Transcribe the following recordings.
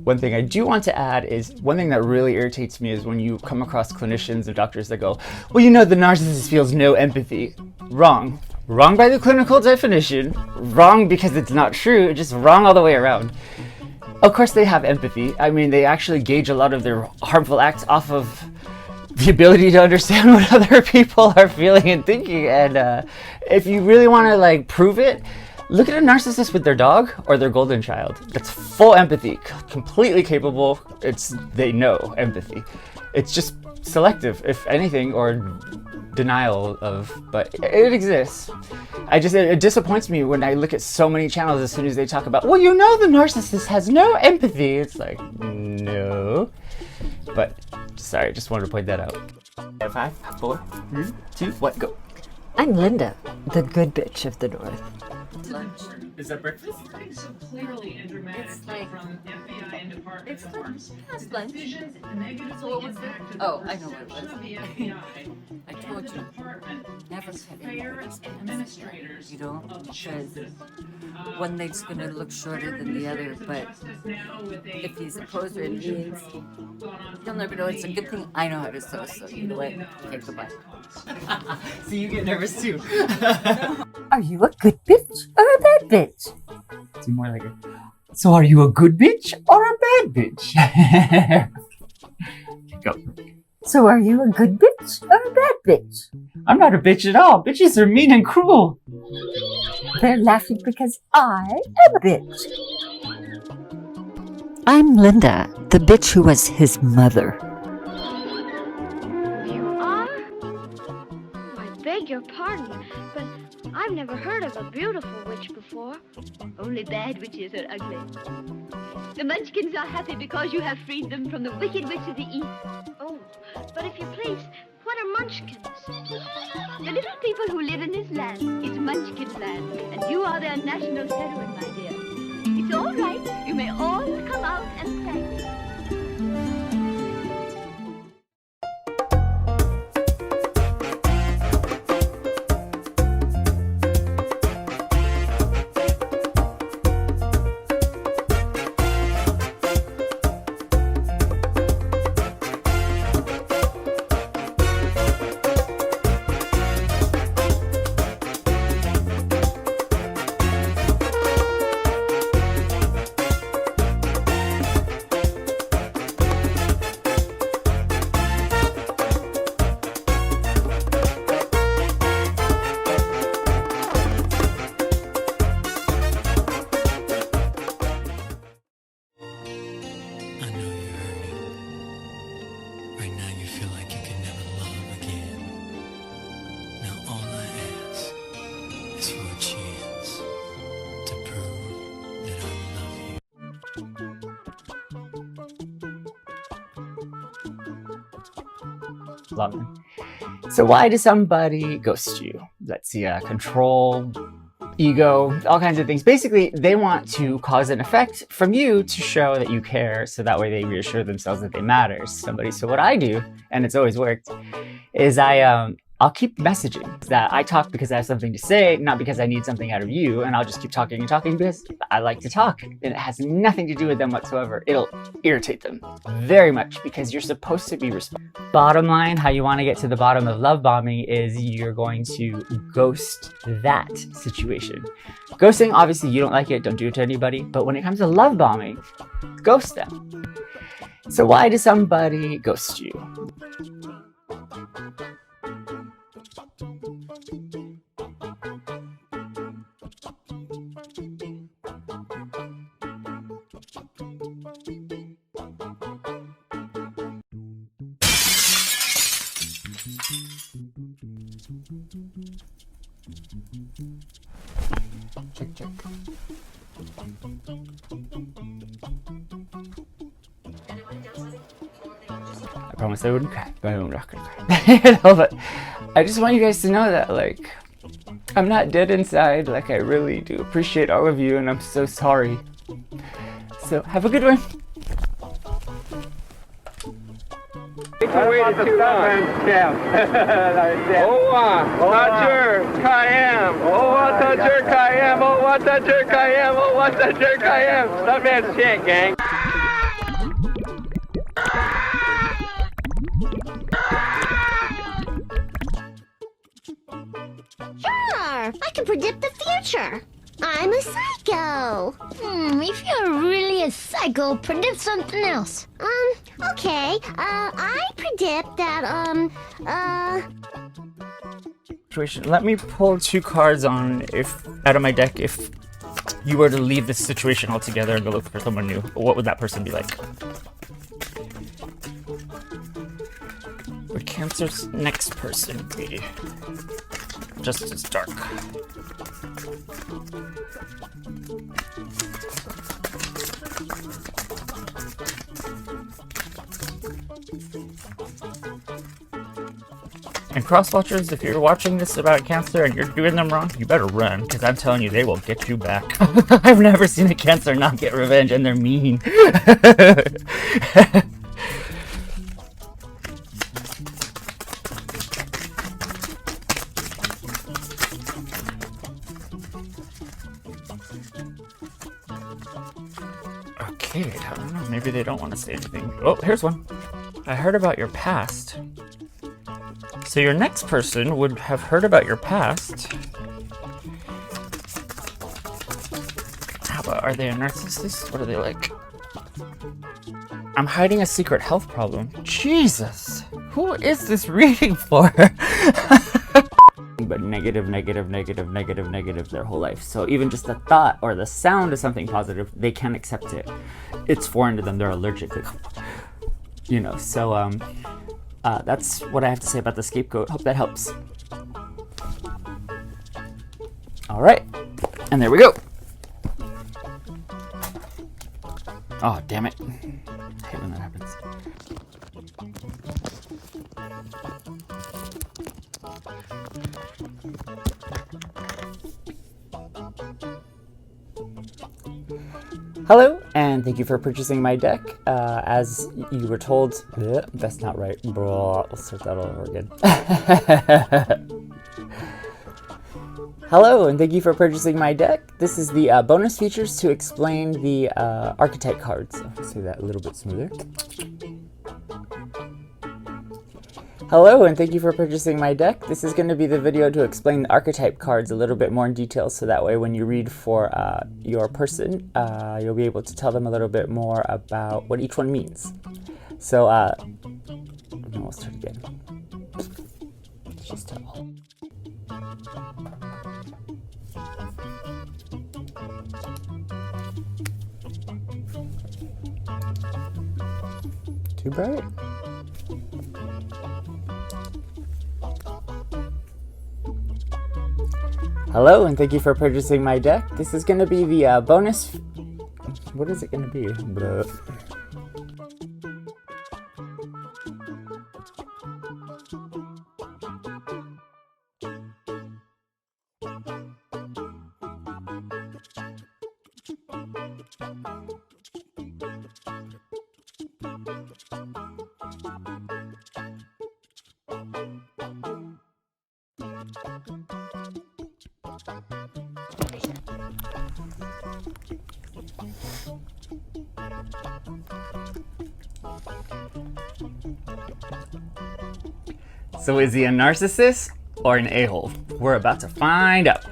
One thing I do want to add is, one thing that really irritates me is when you come across clinicians or doctors that go, well, you know, the narcissist feels no empathy. Wrong. Wrong by the clinical definition. Wrong because it's not true. Just wrong all the way around. Of course they have empathy. I mean, they actually gauge a lot of their harmful acts off of the ability to understand what other people are feeling and thinking. And if you really want to like prove it, look at a narcissist with their dog or their golden child. That's full empathy, completely capable. They know empathy. It's just selective, if anything, or denial of, but it exists. It disappoints me when I look at so many channels as soon as they talk about, well, you know, the narcissist has no empathy. It's like, no. But sorry, just wanted to point that out. 5, 4, 3, 2, 1, go. I'm Linda, the good bitch of the North. Lunch. Is that breakfast? So clearly and dramatic It's like, from FBI and Department it's of like Force. past lunch. Decisions negatively So what was it? impacted Oh, the I know what it perception was. of the FBI I and told the you, department never as cut fair anybody's pants. administrators You don't, of because justice. one leg's gonna look shorter than the other, but if he's a poser and means, you'll never know. It's a good thing I know how to sew, so you know what? Okay, goodbye. So you get nervous too. Are you a good bitch or a bad bitch? It's more like a, so are you a good bitch or a bad bitch? Go. So are you a good bitch or a bad bitch? I'm not a bitch at all. Bitches are mean and cruel. They're laughing because I am a bitch. I'm Linda, the bitch who was his mother. You are? I beg your pardon, but I've never heard of a beautiful witch before. Only bad witches are ugly. The Munchkins are happy because you have freed them from the wicked witch of the East. Oh, but if you please, what are munchkins? The little people who live in this land is Munchkin land, and you are their national heroine, my dear. It's all right. You may all come out and practice. Love them. So why does somebody ghost you? Let's see, control, ego, all kinds of things. Basically, they want to cause an effect from you to show that you care, so that way they reassure themselves that they matter to somebody. So what I do, and it's always worked, is I'll keep messaging that I talk because I have something to say, not because I need something out of you, and I'll just keep talking and talking because I like to talk, and it has nothing to do with them whatsoever. It'll irritate them very much because you're supposed to be responsible. Bottom line, how you want to get to the bottom of love bombing is you're going to ghost that situation. Ghosting, obviously you don't like it, don't do it to anybody, but when it comes to love bombing, ghost them. So why does somebody ghost you? Check, check. I promised I wouldn't cry, but I'm not gonna cry. You know, but I just want you guys to know that, like, I'm not dead inside. Like, I really do appreciate all of you, and I'm so sorry. So, have a good one. Waited too long. Oh, what a jerk I am. Oh, what a jerk I am. Oh, what a jerk I am. Oh, what a jerk I am. That man's shit, gang. Sure, I can predict the future. I'm a psycho. If you're really a psycho, predict something else. Okay. I predict that, Situation. Let me pull 2 cards on out of my deck if you were to leave this situation altogether and go look for someone new. What would that person be like? Would Cancer's next person be just as dark? And cross-watchers, if you're watching this about Cancer and you're doing them wrong, you better run, because I'm telling you, they will get you back. I've never seen a Cancer not get revenge, and they're mean. Okay, I don't know, maybe they don't want to say anything. Oh, here's one. I heard about your past. So your next person would have heard about your past. How about, are they a narcissist? What are they like? I'm hiding a secret health problem. Jesus! Who is this reading for? But negative their whole life. So even just the thought or the sound of something positive, they can't accept it. It's foreign to them. They're allergic. You know, so that's what I have to say about the scapegoat. Hope that helps. All right, and there we go. Oh, damn it. I hate when that happens. Hello, and thank you for purchasing my deck. As you were told, that's not right. Bro, let's start that all over again. Hello, and thank you for purchasing my deck. This is the bonus features to explain the archetype cards. I'll say that a little bit smoother. Hello, and thank you for purchasing my deck. This is going to be the video to explain the archetype cards a little bit more in detail, so that way when you read for your person, you'll be able to tell them a little bit more about what each one means. So, no, let's start again. Let's just tell. Too bright? Hello, and thank you for purchasing my deck. This is going to be the bonus... What is it going to be? Blah. So is he a narcissist or an a-hole? We're about to find out.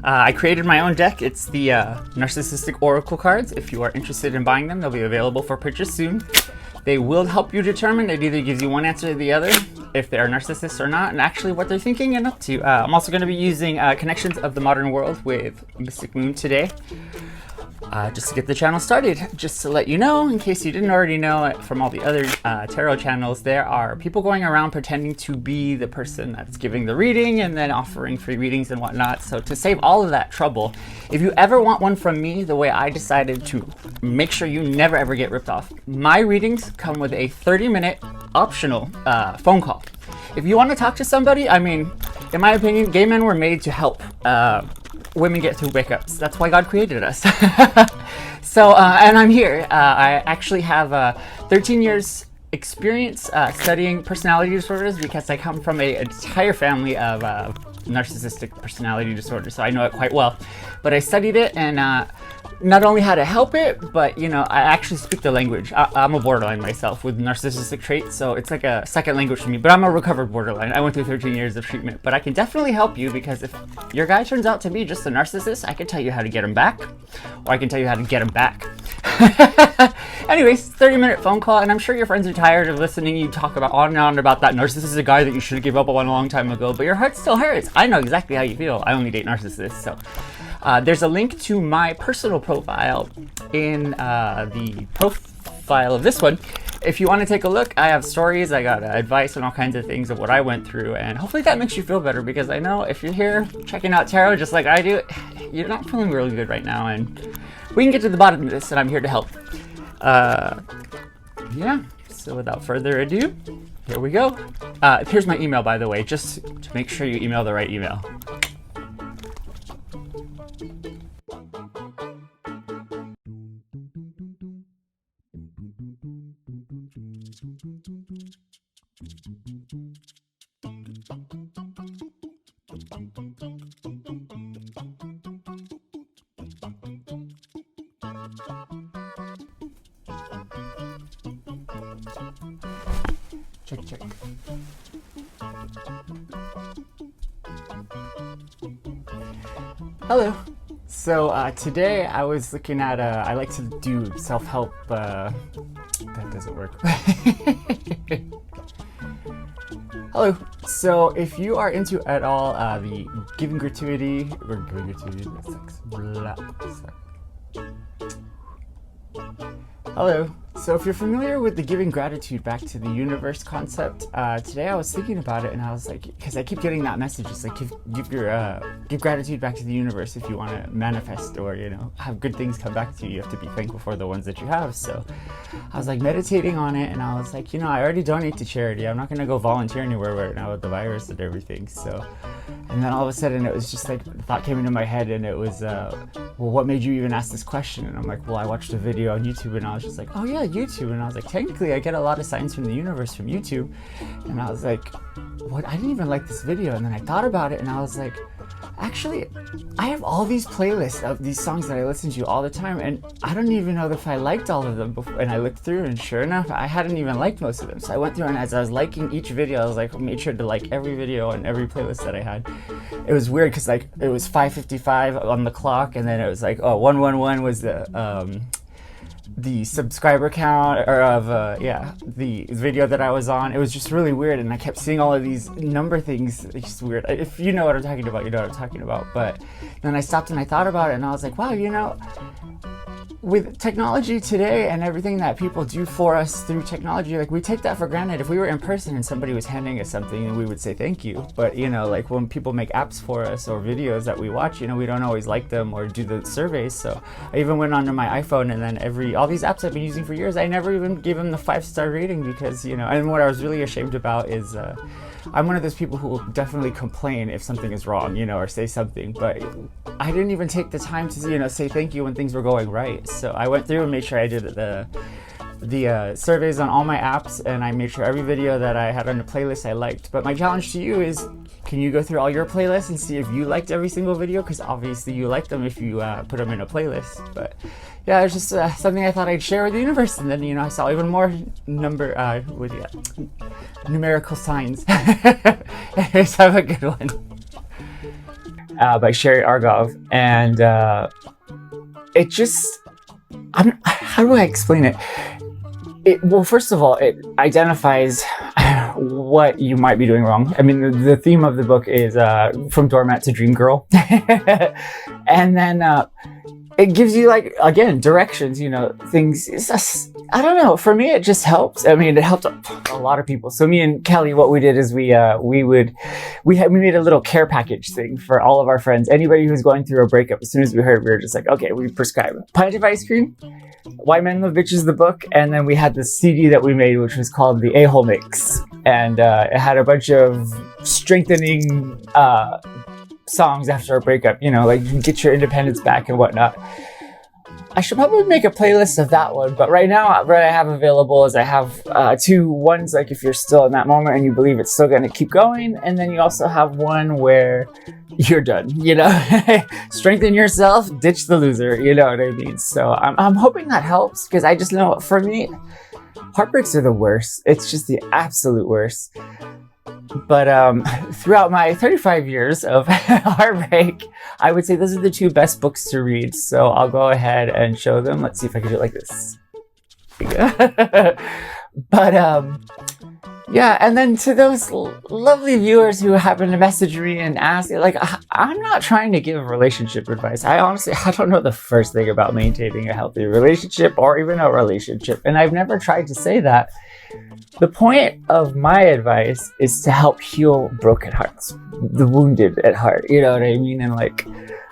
I created my own deck. It's the Narcissistic Oracle Cards. If you are interested in buying them, they'll be available for purchase soon. They will help you determine, it either gives you one answer or the other, if they are narcissists or not, and actually what they're thinking and up to. I'm also going to be using Connections of the Modern World with Mystic Moon today. Just to get the channel started. Just to let you know, in case you didn't already know from all the other tarot channels, there are people going around pretending to be the person that's giving the reading and then offering free readings and whatnot. So to save all of that trouble, if you ever want one from me, the way I decided to make sure you never ever get ripped off, my readings come with a 30-minute optional phone call. If you want to talk to somebody, I mean, in my opinion, gay men were made to help women get through breakups. That's why God created us. So, and I'm here. I actually have 13 years experience studying personality disorders because I come from an entire family of narcissistic personality disorder, so I know it quite well. But I studied it, and not only how to help it, but you know, I actually speak the language. I'm a borderline myself with narcissistic traits, so it's like a second language for me. But I'm a recovered borderline. I went through 13 years of treatment, but I can definitely help you, because if your guy turns out to be just a narcissist, I can tell you how to get him back, or I can tell you how to get him back. Anyways, 30-minute phone call, and I'm sure your friends are tired of listening you talk about on and on about that narcissistic guy that you should have given up on a long time ago, but your heart still hurts. I know exactly how you feel. I only date narcissists, so. There's a link to my personal profile in the profile of this one. If you want to take a look, I have stories, I got advice on all kinds of things of what I went through, and hopefully that makes you feel better, because I know if you're here checking out tarot just like I do, you're not feeling really good right now, and we can get to the bottom of this, and I'm here to help. Yeah, so without further ado, here we go. Here's my email, by the way, just to make sure you email the right email. Check. Hello. So today I was looking at, I like to do self-help, that doesn't work. Hello. So if you are into at all the giving gratuity, Hello. So if you're familiar with the giving gratitude back to the universe concept, today I was thinking about it, and I was like, because I keep getting that message, it's like give gratitude back to the universe if you want to manifest, or you know, have good things come back to you. You have to be thankful for the ones that you have. So I was like meditating on it, and I was like, you know, I already donate to charity. I'm not going to go volunteer anywhere right now with the virus and everything. So, and then all of a sudden it was just like the thought came into my head, and it was, well, what made you even ask this question? And I'm like, well, I watched a video on YouTube, and I was just like, oh yeah, YouTube. And I was like, technically I get a lot of signs from the universe from YouTube. And I was like, what? I didn't even like this video. And then I thought about it, and I was like, actually, I have all these playlists of these songs that I listen to all the time, and I don't even know if I liked all of them before. And I looked through, and sure enough, I hadn't even liked most of them. So I went through, and as I was liking each video, I was like, made sure to like every video and every playlist that I had. It was weird, because like it was 5:55 on the clock, and then it was like, oh, 111 was the subscriber count, or of the video that I was on. It was just really weird, and I kept seeing all of these number things. It's just weird. If you know what I'm talking about, you know what I'm talking about. But then I stopped and I thought about it, and I was like, wow, you know, with technology today and everything that people do for us through technology, like we take that for granted. If we were in person and somebody was handing us something, we would say thank you. But you know, like when people make apps for us or videos that we watch, you know, we don't always like them or do the surveys. So I even went onto my iPhone, and then all these apps I've been using for years, I never even gave them the 5-star rating, because, you know, and what I was really ashamed about is I'm one of those people who will definitely complain if something is wrong, you know, or say something, but I didn't even take the time to, you know, say thank you when things were going right. So I went through and made sure I did the surveys on all my apps, and I made sure every video that I had on the playlist I liked. But my challenge to you is, can you go through all your playlists and see if you liked every single video? Because obviously you liked them if you put them in a playlist. But yeah, it's just something I thought I'd share with the universe, and then, you know, I saw even more numerical signs. Anyways, have a good one. By Sherry Argov, and it just, how do I explain it? Well, first of all, it identifies what you might be doing wrong. I mean, the theme of the book is from doormat to dream girl. And then it gives you, like, again, directions, you know, things. It's just, I don't know. For me, it just helps. I mean, it helped a lot of people. So me and Kelly, what we did is we made a little care package thing for all of our friends. Anybody who's going through a breakup, as soon as we heard, we were just like, okay, we prescribe a pint of ice cream, Why Men Love Bitches, the book, and then we had this CD that we made, which was called the A-Hole Mix. And it had a bunch of strengthening songs after a breakup, you know, like get your independence back and whatnot. I should probably make a playlist of that one, but right now what I have available is I have two ones, like if you're still in that moment and you believe it's still going to keep going, and then you also have one where you're done, you know. Strengthen yourself, ditch the loser, you know what I mean? So I'm hoping that helps, because I just know for me, heartbreaks are the worst. It's just the absolute worst. But throughout my 35 years of heartbreak, I would say those are the two best books to read. So I'll go ahead and show them. Let's see if I can do it like this. But yeah, and then to those lovely viewers who happen to message me and ask, like, I'm not trying to give relationship advice. I don't know the first thing about maintaining a healthy relationship or even a relationship. And I've never tried to say that. The point of my advice is to help heal broken hearts, the wounded at heart, you know what I mean? And like,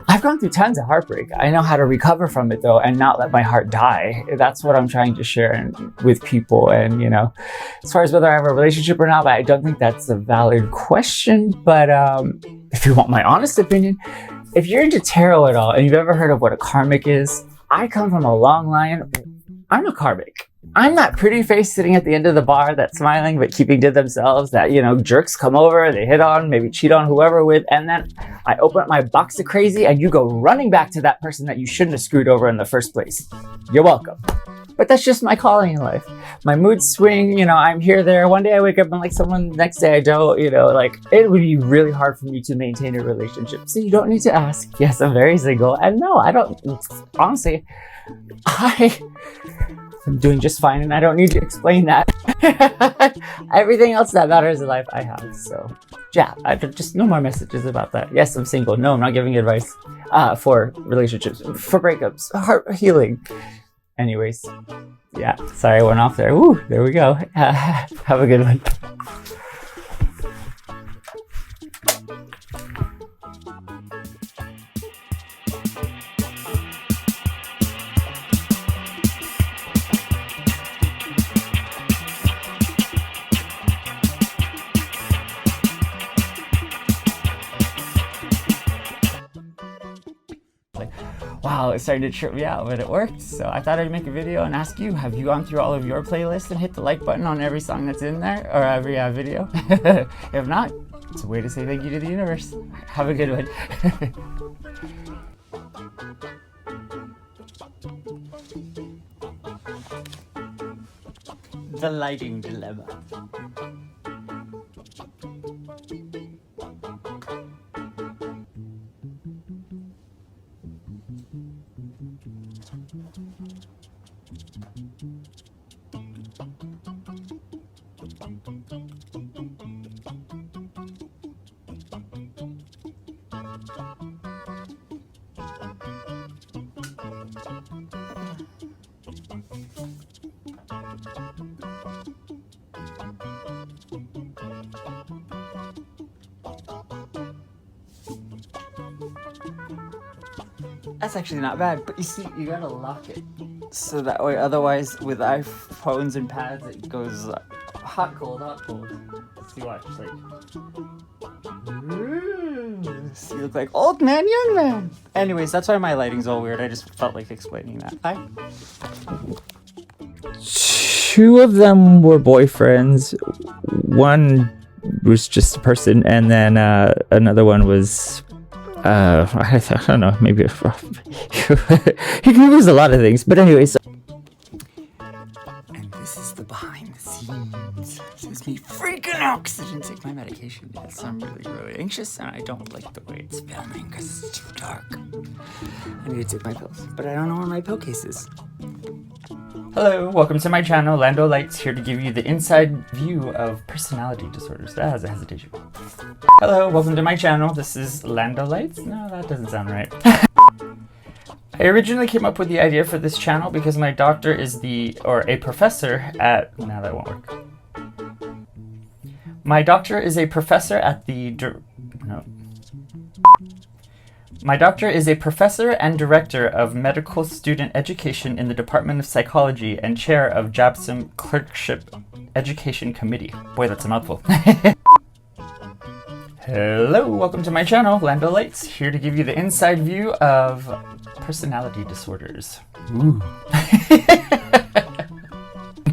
I've gone through tons of heartbreak. I know how to recover from it though, and not let my heart die. That's what I'm trying to share with people. And you know, as far as whether I have a relationship or not, I don't think that's a valid question. But if you want my honest opinion, if you're into tarot at all and you've ever heard of what a karmic is, I come from a long line. I'm a karmic. I'm that pretty face sitting at the end of the bar that's smiling but keeping to themselves, that, you know, jerks come over, they hit on, maybe cheat on whoever with, and then I open up my box of crazy and you go running back to that person that you shouldn't have screwed over in the first place. You're welcome. But that's just my calling in life. My moods swing, you know, I'm here, there. One day I wake up and like someone, next day I don't, you know, like it would be really hard for me to maintain a relationship. So you don't need to ask. Yes, I'm very single. And no, I don't, honestly, I'm doing just fine and I don't need to explain that. Everything else that matters in life I have. So yeah, just no more messages about that. Yes, I'm single. No, I'm not giving advice for relationships, for breakups, heart healing. Anyways, yeah, sorry I went off there. Woo, there we go. Have a good one. Wow, it started to trip me out, but it worked. So I thought I'd make a video and ask you, have you gone through all of your playlists and hit the like button on every song that's in there, or every video? If not, it's a way to say thank you to the universe. Have a good one. The lighting dilemma. That's actually not bad, but you see, you gotta lock it. So that way, otherwise, with iPhones and pads, it goes hot, cold, hot, cold. See, watch, like... See, you look like old man, young man. Anyways, that's why my lighting's all weird. I just felt like explaining that. Hi. Two of them were boyfriends. One was just a person, and then another one was... I don't know, maybe he was a lot of things, but anyways. And this is the behind the scenes. This is me freaking out because I didn't take my medication yet, so I'm really anxious, and I don't like the way it's filming because it's too dark. I need to take my pills, but I don't know where my pill case is. Hello, welcome to my channel, Lando Lights, here to give you the inside view of personality disorders. That has a hesitation. Hello, welcome to my channel. This is Lando Lights. No, that doesn't sound right. I originally came up with the idea for this channel because my doctor is a professor at... Now that won't work. My doctor is a professor at the... My doctor is a professor and director of medical student education in the Department of Psychology and chair of JABSM Clerkship Education Committee. Boy, that's a mouthful. Hello, welcome to my channel, Lando Lights, here to give you the inside view of personality disorders. Ooh.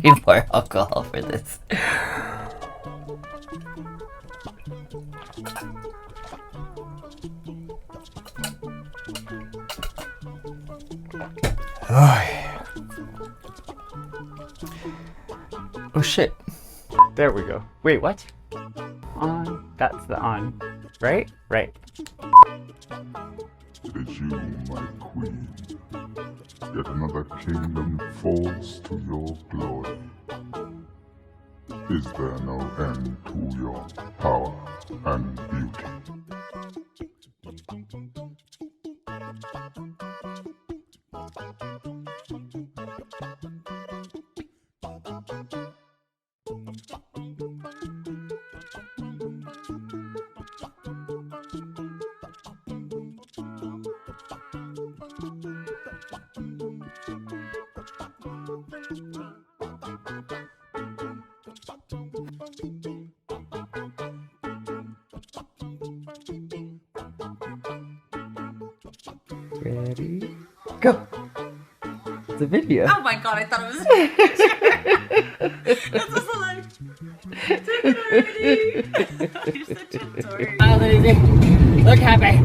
Need more alcohol for this. Oh shit. There we go. Wait, what? On. That's the on. Right? Right. It is you, my queen. Yet another kingdom falls to your glory. Is there no end to your power and beauty? Ready? Go! It's a video. Oh my god, I thought it was a picture. That's also like, take it already. You're such a dork. Oh, Lizzie. Look happy.